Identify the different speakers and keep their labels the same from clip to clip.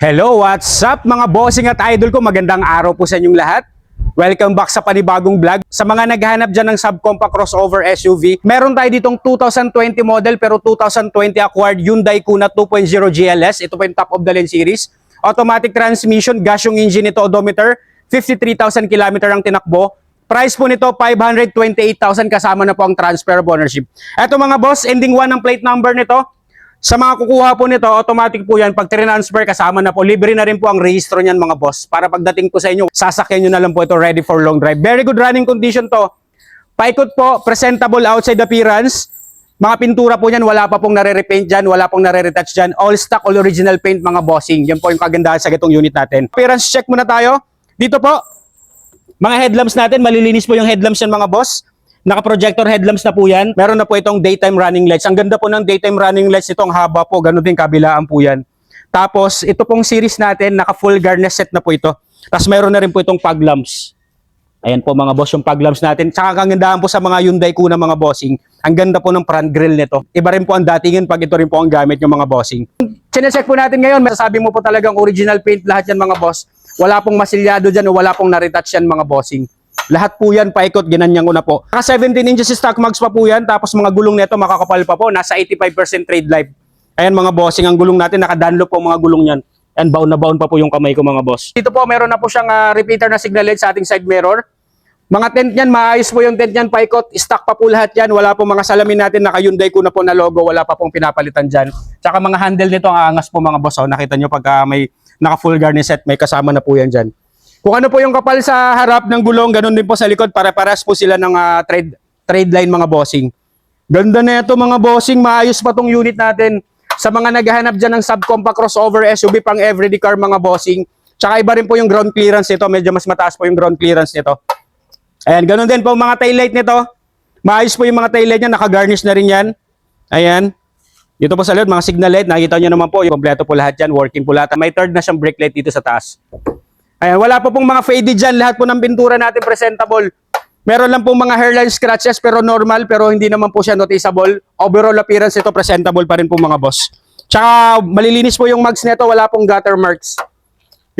Speaker 1: Hello, what's up mga bossing at idol ko? Magandang araw po sa inyong lahat. Welcome back sa panibagong vlog. Sa mga naghahanap dyan ng subcompact crossover SUV, meron tayo ditong 2020 model pero 2020 acquired Hyundai Kona 2.0 GLS. Ito po yung top of the line series. Automatic transmission, gas yung engine nito, odometer, 53,000 km ang tinakbo. Price po nito, 528,000 kasama na po ang transfer of ownership. Ito mga boss, ending 1 ang plate number nito. Sa mga kukuha po nito, automatic po yan. Pag transfer kasama na po, libre na rin po ang rehistro niyan mga boss. Para pagdating po sa inyo, sasakyan nyo na lang po ito ready for long drive. Very good running condition to. Paikot po, presentable outside appearance. Mga pintura po niyan, wala pa pong nare-repaint dyan, wala pong nare-retouch dyan. All stock, all original paint mga bossing. Yan po yung kagandahan sa itong unit natin. Appearance check muna tayo. Dito po, mga headlamps natin, malilinis po yung headlamps yan mga boss. Naka-projector headlamps na po yan. Meron na po itong daytime running lights. Ang ganda po ng daytime running lights nito, ang haba po. Ganun din kabilaan po yan. Tapos, ito pong series natin, naka-full garnish set na po ito. Tapos meron na rin po itong fog lamps. Ayan po mga boss, yung fog lamps natin. Tsaka kagandahan po sa mga Hyundai Kona mga bossing. Ang ganda po ng front grille nito. Iba rin po ang datingin pag ito rin po ang gamit yung mga bossing. Chinecheck po natin ngayon. Masasabi mo po talagang original paint lahat yan mga boss. Wala pong masilyado dyan o wala pong na-retouch yan mga bossing. Lahat po yan, paikot, ginanyan ko na po. Naka 17 inches stock mags pa po yan, tapos mga gulong nito makakapal pa po, nasa 85% trade life. Ayan mga bossing, ang gulong natin, naka-Dunlop po mga gulong yan. And bound na bound pa po yung kamay ko mga boss. Dito po, meron na po siyang repeater na signal light sa ating side mirror. Mga tent yan, maayos po yung tent yan, paikot, stock pa po lahat yan. Wala po mga salamin natin, naka-Hyundai Kona po na logo, wala pa pong pinapalitan dyan. Tsaka mga handle nito, ang aangas po mga boss. Oh, nakita nyo pagka may naka-full garnish set, may kasama na po yan dyan. Kung ano po yung kapal sa harap ng gulong, ganun din po sa likod, para-paras po sila ng trade line mga bossing. Ganda na ito mga bossing, maayos pa tong unit natin. Sa mga naghahanap dyan ng subcompact crossover SUV pang everyday car mga bossing. Tsaka iba rin po yung ground clearance nito, medyo mas mataas po yung ground clearance nito. Ayan, ganun din po mga taillight nito. Maayos po yung mga taillight niya, naka-garnish na rin yan. Ayan. Dito po sa likod, mga signal light, nakikita nyo naman po, yung kompleto po lahat yan, working po lahat. May third na siyang brake light dito sa taas. Ayan, wala pa pong mga faded dyan. Lahat po ng pintura natin presentable. Meron lang pong mga hairline scratches pero normal, pero hindi naman po siya noticeable. Overall appearance ito presentable pa rin po mga boss. Tsaka malilinis po yung mags nito, wala pong gutter marks.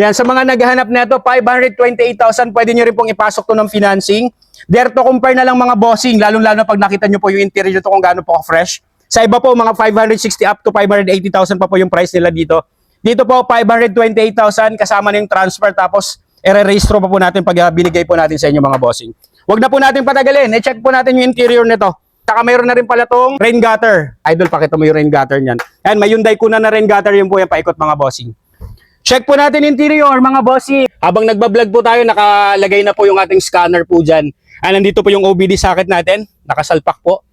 Speaker 1: Yan, sa mga naghahanap nito, 528,000, pwede nyo rin pong ipasok to ng financing. Dare to compare na lang mga bossing, lalong-lalo pag nakita nyo po yung interior nito kung gaano po fresh. Sa iba po, mga 560 up to 580,000 pa po yung price nila dito. Dito po, 528,000 kasama na yung transfer tapos ere-registro pa po natin pag binigay po natin sa inyo mga bossing. Huwag na po natin patagalin. I-check po natin yung interior nito. Saka mayroon na rin pala tong rain gutter. Idol, pakita mo yung rain gutter niyan. Ayan, may Hyundai Kona na rain gutter yung po yan paikot mga bossing. Check po natin interior mga bossing. Habang nagbablog po tayo, nakalagay na po yung ating scanner po dyan. Ayan, nandito po yung OBD socket natin. Nakasalpak po.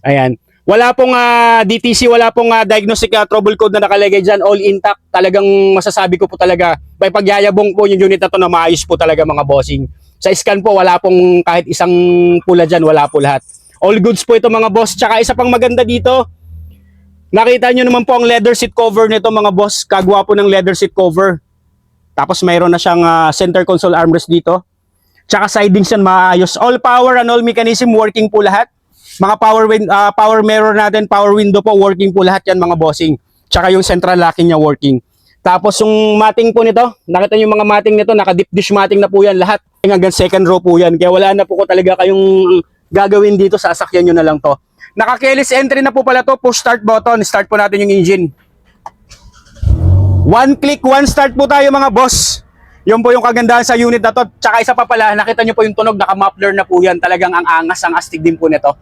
Speaker 1: Ayan. Wala pong DTC, wala pong diagnostic trouble code na nakalagay dyan, all intact. Talagang masasabi ko po talaga, may pagyayabong po yung unit na to na maayos po talaga mga bossing. Sa scan po, wala pong kahit isang pula dyan, wala po lahat. All goods po ito mga boss. Tsaka isa pang maganda dito, nakita nyo naman po ang leather seat cover nito mga boss. Kagwa po ng leather seat cover. Tapos mayroon na siyang center console armrest dito. Tsaka sidings yan maayos. All power and all mechanism working po lahat. Mga power mirror natin, power window po, working po lahat yan mga bossing. Tsaka yung central locking niya working. Tapos yung matting po nito, nakita nyo yung mga matting nito, naka-deep dish matting na po yan lahat. Hanggang second row po yan. Kaya wala na po ko talaga kayong gagawin dito, sasakyan nyo na lang to. Naka-keyless entry na po pala to, push start button. Start po natin yung engine. One click, one start po tayo mga boss. Yun po yung kagandahan sa unit na to. Tsaka isa pa pala, nakita nyo po yung tunog, naka-muffler na po yan. Talagang ang angas, ang astig din po nito.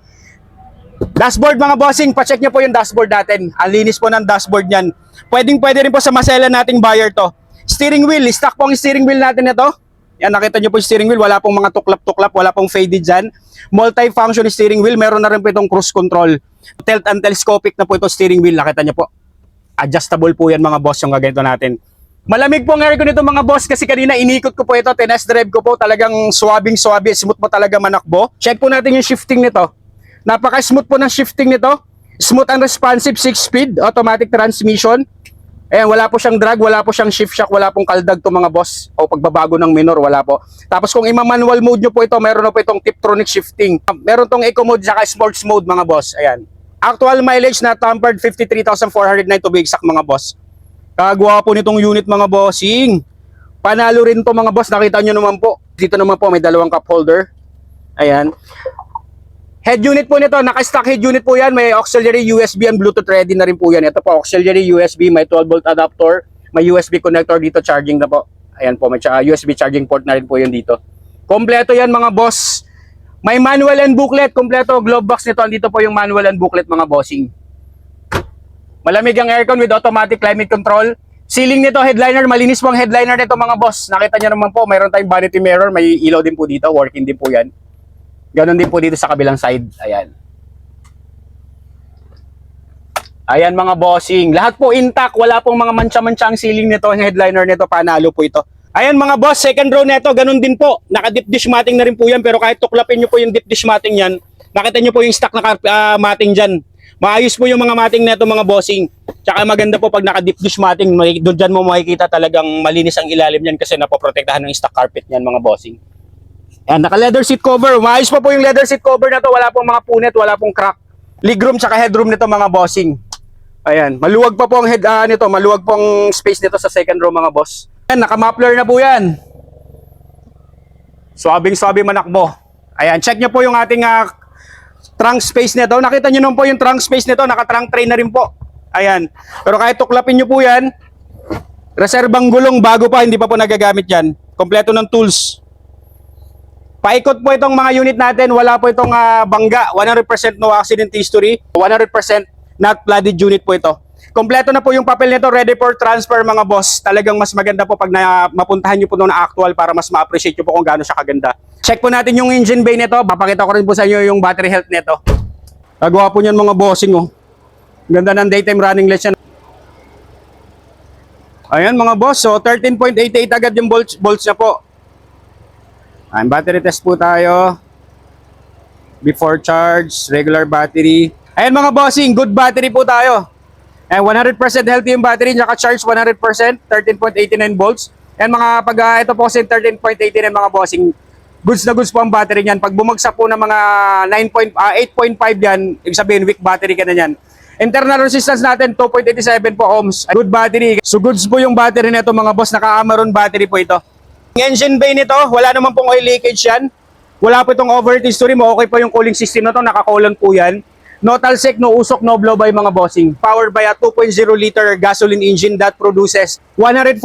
Speaker 1: Dashboard mga bossing, pa-check nyo po yung dashboard natin. Ang linis po ng dashboard niyan. Pwede rin po sa masela nating buyer to. Steering wheel, stock po ang steering wheel natin ito. Yan, nakita nyo po yung steering wheel, wala pong mga tuklap-tuklap, wala pong faded dyan. Multi-function steering wheel, meron na rin po itong cruise control. Tilt and telescopic na po itong steering wheel, nakita nyo po. Adjustable po yan mga boss yung gaganito natin. Malamig po ang air ko nito mga boss kasi kanina inikot ko po ito, tinest drive ko po, talagang swabing-swabe, smooth po talaga manakbo. Check po natin yung shifting nito. Napaka-smooth po ng shifting nito. Smooth and responsive, 6-speed, automatic transmission. Ayan, wala po siyang drag, wala po siyang shift shock, wala pong kaldag to mga boss. O pagbabago ng minor, wala po. Tapos kung ima-manual mode nyo po ito, meron na po itong Tiptronic shifting. Meron tong eco mode, saka sports mode mga boss. Ayan. Actual mileage na tampered 53,409 to be exact mga boss. Kagwa po nitong unit mga bossing. Panalo rin to mga boss. Nakita nyo naman po. Dito naman po may dalawang cup holder. Ayan. Head unit po nito. Naka-stock head unit po yan. May auxiliary USB and Bluetooth ready na rin po yan. Ito po auxiliary USB. May 12 volt adapter. May USB connector dito. Charging na po. Ayan po. May USB charging port na rin po yan dito. Kompleto yan mga boss. May manual and booklet. Kompleto glove box nito. Andito po yung manual and booklet mga bossing. Malamig ang aircon with automatic climate control. Ceiling nito, headliner, malinis po ang headliner nito mga boss. Nakita nyo naman po, mayroon tayong vanity mirror, may ilaw din po dito, working din po yan. Ganon din po dito sa kabilang side. Ayan. Ayan mga bossing. Lahat po intact, wala pong mga mancha-mancha ang ceiling nito, ang headliner nito, panalo po ito. Ayan mga boss, second row nito, ganon din po. Naka-deep dish matting na rin po yan, pero kahit tuklapin nyo po yung deep dish matting yan, nakita nyo po yung stock na matting dyan. Maayos po yung mga matting neto mga bossing. Tsaka maganda po pag naka-deep dish matting, doon dyan mo makikita talagang malinis ang ilalim niyan kasi napoprotektahan ng stock carpet niyan mga bossing. Ayan, naka-leather seat cover. Maayos pa po yung leather seat cover na to. Wala pong mga punet, wala pong crack. Legroom tsaka headroom nito mga bossing. Ayan, maluwag pa po ang nito, maluwag po ang space nito sa second row mga boss. Ayan, naka-muffler na po yan. Swabing-swabe manakbo. Ayan, check nyo po yung ating trunk space nito. Nakita nyo naman po yung trunk space nito. Naka-trunk tray na rin po. Ayan. Pero kahit tuklapin nyo po yan, reserbang gulong bago pa, hindi pa po nagagamit yan. Kompleto ng tools. Paikot po itong mga unit natin. Wala po itong bangga. 100% no accident history. 100% not flooded unit po ito. Kompleto na po yung papel nito. Ready for transfer mga boss. Talagang mas maganda po pag mapuntahan nyo po na actual para mas ma-appreciate nyo po kung gaano siya kaganda. Check po natin yung engine bay nito. Papakita ko rin po sa inyo yung battery health nito. Nagawa po niyan mga bossing oh. Ganda ng daytime running lights yan. Ayan mga boss. So 13.88 agad yung volts niya po. Ayan, battery test po tayo. Before charge, regular battery. Ayan mga bossing, good battery po tayo. Ayan, 100% healthy yung battery. Naka-charge 100%, 13.89 volts. Ayan mga ito po kasi 13.89 mga bossing. Goods na goods po ang battery niyan. Pag bumagsak po ng mga 8.5 yan, ibig sabihin weak battery ka na yan. Internal resistance natin 2.87 po ohms. Good battery. So goods po yung battery nito mga boss. Naka-Amaron battery po ito. Yung engine bay nito, wala naman pong oil leakage yan. Wala po itong overheat history mo. Okay po yung cooling system na to. Naka-colon po yan. No talsik, no usok, no blow by mga bossing. Powered by a 2.0 liter gasoline engine that produces 147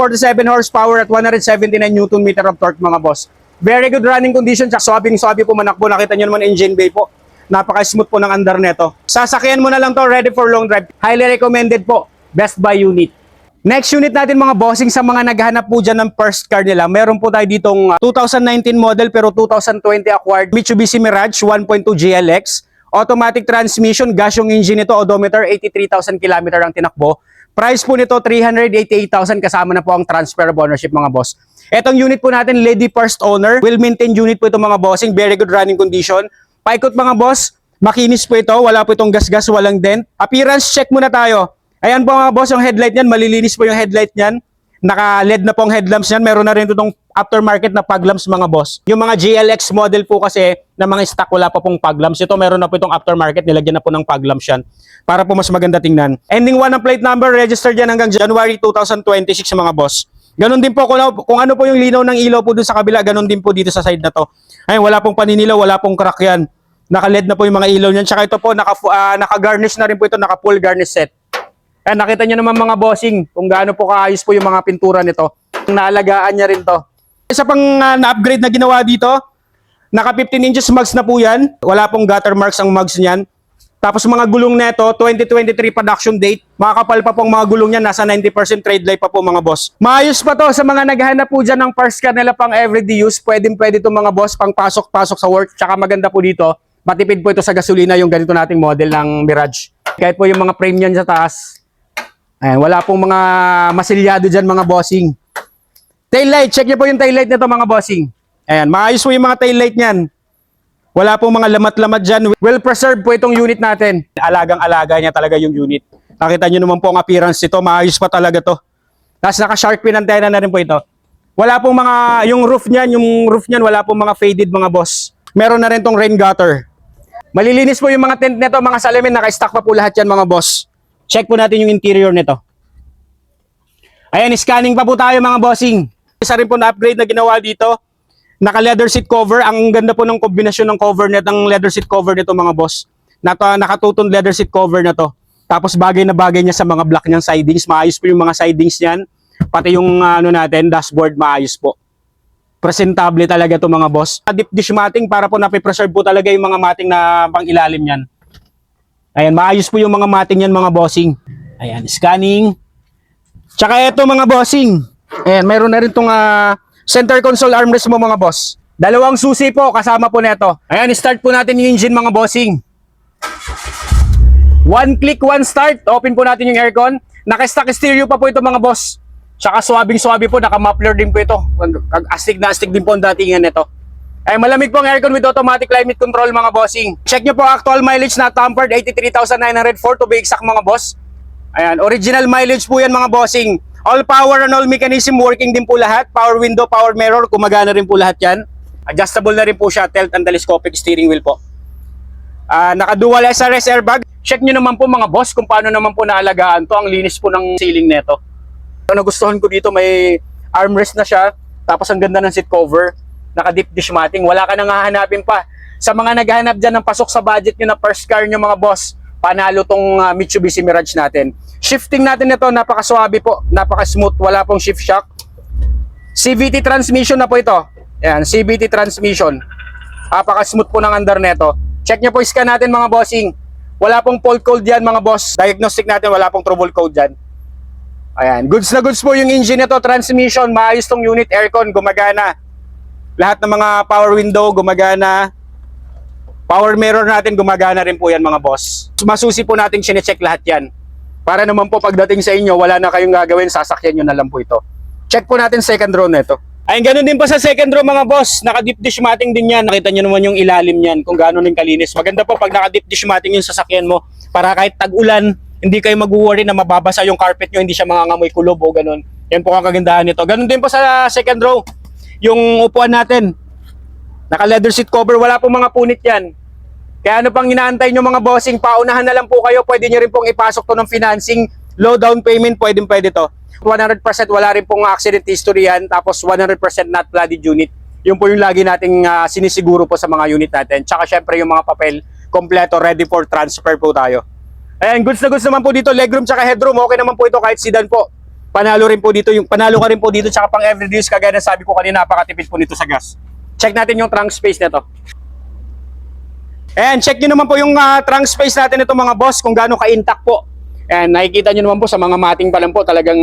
Speaker 1: horsepower at 179 Newton meter of torque mga boss. Very good running condition, tsaka swabing-swabe po manakbo. Nakita nyo naman engine bay po. Napaka-smooth po ng andar neto. Sasakyan mo na lang to, ready for long drive. Highly recommended po. Best buy unit. Next unit natin mga bossing, sa mga naghahanap po dyan ng first car nila, meron po tayo ditong 2019 model pero 2020 acquired Mitsubishi Mirage 1.2 GLX. Automatic transmission, gas yung engine nito, odometer 83,000 km ang tinakbo. Price po nito 388,000 kasama na po ang transfer of ownership mga boss. Etong unit po natin, lady first owner, will maintain unit po ito mga bossing, very good running condition. Paikot mga boss, makinis po ito, wala po itong gas-gas, walang dent. Appearance check muna tayo. Ayan po mga boss, yung headlight niyan, malilinis po yung headlight niyan. Naka-LED na po ang headlamps niyan. Meron na rin itong aftermarket na fog lamps mga boss. Yung mga GLX model po kasi na mga stock wala pa pong fog lamps. Ito meron na po itong aftermarket, nilagyan na po ng fog lamps yan para po mas maganda tingnan. Ending 1 ang plate number, registered yan hanggang January 2026 mga boss. Ganon din po kung ano po yung linaw ng ilaw po dun sa kabila, ganon din po dito sa side na to. Ayun, wala pong paninilaw, wala pong crack yan. Naka-LED na po yung mga ilaw niyan. Tsaka ito po, naka-garnish na rin po ito, naka-full garnish set. Ayan, nakita nyo naman mga bossing kung gaano po kaayos po yung mga pintura nito. Naalagaan niya rin to. Isa pang na-upgrade na ginawa dito, naka 15 inches mugs na po yan. Wala pong gutter marks ang mugs niyan. Tapos mga gulong neto, 2023 production date. Makakapal pa pong mga gulong niyan, nasa 90% trade life pa po mga boss. Maayos pa to sa mga naghahanap po dyan ng parts car nila pang everyday use. Pwede to mga boss pang pasok-pasok sa work. Tsaka maganda po dito, matipid po ito sa gasolina yung ganito nating model ng Mirage. Kahit po yung mga frame niyan sa taas, ayan, wala pong mga masilyado dyan mga bossing. Taillight, check nyo po yung taillight nito mga bossing. Ayan, maayos po yung mga taillight niyan. Wala pong mga lamat-lamat dyan. Well preserved po itong unit natin. Alagang-alaga niya talaga yung unit. Nakita nyo naman po ang appearance nito. Maayos pa talaga to. Tapos naka-shark fin antena na rin po ito. Wala pong mga, yung roof niyan, wala pong mga faded mga boss. Meron na rin tong rain gutter. Malilinis po yung mga tent nito, mga salamin. Naka-stock pa po lahat yan mga boss. Check po natin yung interior nito. Ayan, scanning pa po tayo mga bossing. Isa rin po na upgrade na ginawa dito. Naka leather seat cover. Ang ganda po ng kombinasyon ng cover net, ng leather seat cover nito mga boss. Nakatutong leather seat cover na to. Tapos bagay na bagay niya sa mga black niyang sidings. Maayos po yung mga sidings niyan. Pati yung dashboard maayos po. Presentable talaga to mga boss. Deep dish matting para po napipreserve po talaga yung mga matting na pang ilalim niyan. Ayan, maayos po yung mga matting niyan mga bossing. Ayan, scanning. Tsaka ito mga bossing. Ayan, mayroon na rin itong center console armrest mo mga boss. Dalawang susi po kasama po nito. Ayan, start po natin yung engine mga bossing. One click, one start. Open po natin yung aircon. Naka-stock stereo pa po ito mga boss. Tsaka swabing-swabe po, naka-muffler din po ito. Astig na astig din po ang datingan nito. Ay, malamig po ang aircon with automatic climate control mga bossing. Check nyo po actual mileage na tampered, 83,904 to be exact mga boss. Ayan, original mileage po yan mga bossing. All power and all mechanism working din po lahat. Power window, power mirror, gumagana rin po lahat yan. Adjustable na rin po siya, tilt and telescopic steering wheel po. Naka-dual SRS airbag. Check nyo naman po mga boss kung paano naman po naalagaan to. Ang linis po ng ceiling neto. Ang nagustuhan ko dito, may armrest na siya. Tapos ang ganda ng seat cover. Naka-deep dish matting. Wala ka nang hahanapin pa. Sa mga naghahanap dyan ng pasok sa budget nyo na first car nyo mga boss, panalo tong Mitsubishi Mirage natin. Shifting natin ito, napaka-swabe po, napaka-smooth, wala pong shift shock. CVT transmission na po ito. Ayan, CVT transmission. Napaka-smooth po ng andar nito. Check nyo po, scan natin mga bossing. Wala pong fault code yan mga boss. Diagnostic natin, wala pong trouble code dyan. Ayan, goods na goods po yung engine nito, transmission, maayos tong unit, aircon, gumagana. Lahat ng mga power window, gumagana. Power mirror natin, gumagana rin po yan mga boss. Masusi po natin sinecheck lahat yan. Para naman po pagdating sa inyo, wala na kayong gagawin, sasakyan nyo na lang po ito. Check po natin second row na ito. Ayun, ganun din pa sa second row mga boss. Naka-deep dish matting din yan. Nakita nyo naman yung ilalim yan, kung gaano rin kalinis. Maganda po pag naka-deep dish matting yung sasakyan mo. Para kahit tag-ulan, hindi kayo mag-worry na mababasa yung carpet nyo, hindi siya mangangamoy kulob o ganun. Yan po ang kagandahan nito. Ganun din po sa second row. Yung upuan natin, naka-leather seat cover, wala po mga punit yan. Kaya ano pang inaantay nyo mga bossing, paunahan na lang po kayo, pwede nyo rin pong ipasok to ng financing, low down payment, pwede to. 100% wala rin pong accident history yan, tapos 100% not flooded unit. Yun po yung lagi nating sinisiguro po sa mga unit natin. Tsaka syempre yung mga papel, kompleto, ready for transfer po tayo. Ayan, goods na goods naman po dito, legroom tsaka headroom, okay naman po ito kahit sedan po. Panalo rin po dito, panalo ka rin po dito, tsaka pang everyday use, kagaya na sabi ko kanina, napakatipid po nito sa gas. Check natin yung trunk space nito. And check nyo naman po yung trunk space natin ito mga boss kung gaano ka-intact po. And nakikita nyo naman po sa mga matting pa lang po talagang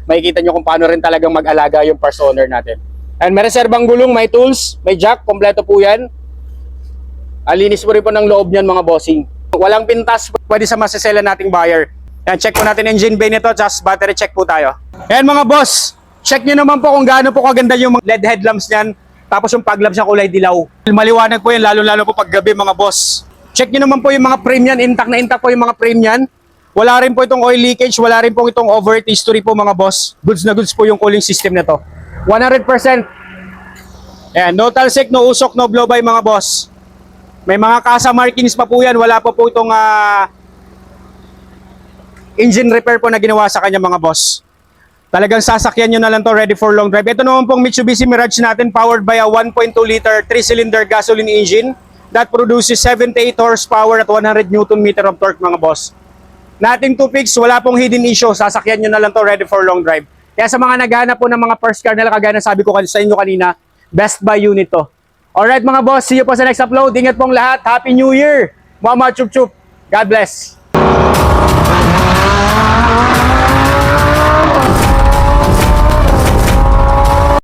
Speaker 1: makikita nyo kung paano rin talagang mag-alaga yung first owner natin. And may reserbang gulong, may tools, may jack, kompleto po yan. Alinis po rin po ng loob nyan mga bossing. Walang pintas, pwede sa masasela nating buyer. And check po natin engine bay nito, just battery check po tayo. And mga boss, check nyo naman po kung gaano po kaganda yung LED headlamps nyan. Tapos yung pag-lamps niya kulay dilaw. Maliwanag po yan, lalo-lalo po pag gabi mga boss. Check nyo naman po yung mga frame yan, intact na intact po yung mga frame yan. Wala rin po itong oil leakage, wala rin po itong overheat history po mga boss. Goods na goods po yung cooling system nito. 100%. Ayan, no talsik, no usok, no blow by mga boss. May mga kasa markings pa po yan, wala pa po itong engine repair po na ginawa sa kanya mga boss. Talagang sasakyan nyo na lang to, ready for long drive. Ito naman pong Mitsubishi Mirage natin, powered by a 1.2 liter 3-cylinder gasoline engine that produces 78 horsepower at 100 Newton meter of torque mga boss. Nothing to fix, wala pong hidden issue, sasakyan nyo na lang to, ready for long drive. Kaya sa mga naghahanap po ng mga first car nila, kagaya na sabi ko sa inyo kanina, best buy unit to. Alright mga boss, see you po sa next upload. Ingat pong lahat, Happy New Year! Mama chup chup, God bless!